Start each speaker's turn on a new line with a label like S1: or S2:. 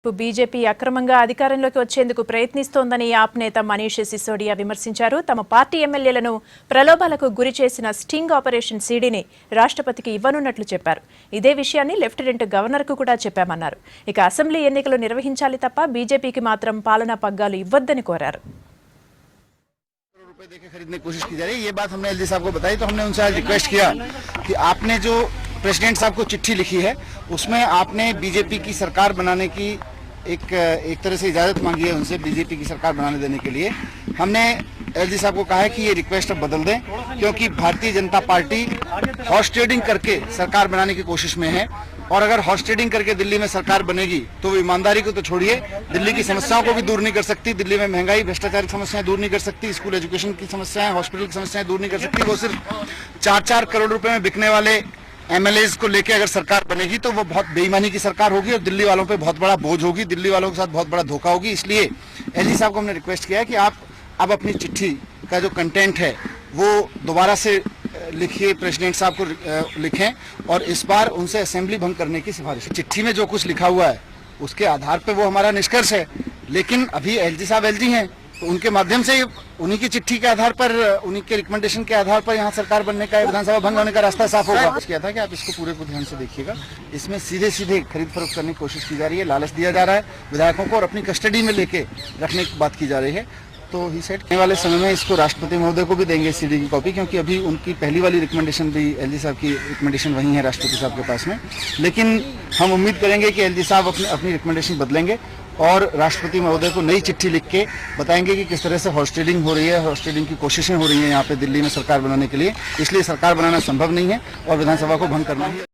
S1: BJP అక్రమంగా అధికారంలోకి వచ్చేందుకు ప్రయత్నిస్తోందని ఆప్ నేత మనీష్ సిసోడియా విమర్శించారు. తమ పార్టీ ఎమ్మెల్యేలను ప్రలోభాలకు గురి చేసిన స్టింగ్ ఆపరేషన్ సీడీని రాష్ట్రపతికి ఇవ్వనున్నట్లు చెప్పారు. ఇదే విషయాన్ని లెఫ్టినెంట్ గవర్నర్కు కూడా చెప్పామన్నారు. ఇక అసెంబ్లీ ఎన్నికలు నిర్వహించాలి తప్ప బీజేపీకి మాత్రం పాలనా పగ్గాలు ఇవ్వొద్దని కోరారు.
S2: खरीदने की कोशिश की जा रही है। ये बात हमने एलजी साहब को बताई तो हमने उनसे आज रिक्वेस्ट किया कि आपने जो प्रेसिडेंट साहब को चिट्ठी लिखी है उसमें आपने बीजेपी की सरकार बनाने की एक तरह से इजाजत मांगी है उनसे, बीजेपी की सरकार बनाने देने के लिए। हमने एलजी साहब को कहा है कि ये रिक्वेस्ट अब बदल दें, क्योंकि Bharatiya Janata party horse trading करके सरकार बनाने की कोशिश में है। और अगर हॉर्स ट्रेडिंग करके दिल्ली में सरकार बनेगी तो ईमानदारी को तो छोड़िए, दिल्ली की समस्याओं को भी दूर नहीं कर सकती। दिल्ली में महंगाई, भ्रष्टाचार की समस्याएं दूर नहीं कर सकती, स्कूल एजुकेशन की समस्याएं, हॉस्पिटल की समस्याएं दूर नहीं कर सकती। वो सिर्फ 4-4 करोड़ रुपए में बिकने वाले एमएलएज को लेकर अगर सरकार बनेगी तो वो बहुत बेईमानी की सरकार होगी और दिल्ली वालों पे बहुत बड़ा बोझ होगी, दिल्ली वालों के साथ बहुत बड़ा धोखा होगी। इसलिए एलजी साहब को हमने रिक्वेस्ट किया है कि आप अब अपनी चिट्ठी का जो कंटेंट है वो दोबारा से लिखिए, प्रेसिडेंट साहब को लिखें और इस बार उनसे असेंबली भंग करने की सिफारिश। चिट्ठी में जो कुछ लिखा हुआ है उसके आधार पर वो हमारा निष्कर्ष है, लेकिन अभी एलजी साहब एलजी हैं तो उनके माध्यम से उन्हीं की चिट्ठी के आधार पर, उन्हीं के रिकमेंडेशन के आधार पर यहाँ सरकार बनने का, विधानसभा भंग होने का रास्ता साफ होगा। किया था कि आप इसको पूरे को ध्यान से देखिएगा, इसमें सीधे सीधे खरीद फरोख्त करने की कोशिश की जा रही है, लालच दिया जा रहा है विधायकों को और अपनी कस्टडी में लेके रखने की बात की जा रही है। तो ही सेट आने वाले समय में इसको राष्ट्रपति महोदय को भी देंगे सीडी की कॉपी, क्योंकि अभी उनकी पहली वाली रिकमेंडेशन भी एलजी साहब की रिकमेंडेशन वही है राष्ट्रपति साहब के पास में। लेकिन हम उम्मीद करेंगे कि एलजी साहब अपनी रिकमेंडेशन बदलेंगे और राष्ट्रपति महोदय को नई चिट्ठी लिख के बताएंगे कि किस तरह से हॉर्स ट्रेडिंग हो रही है, हॉर्स ट्रेडिंग की कोशिशें हो रही हैं यहाँ पे दिल्ली में सरकार बनाने के लिए। इसलिए सरकार बनाना संभव नहीं है और विधानसभा को भंग करना है।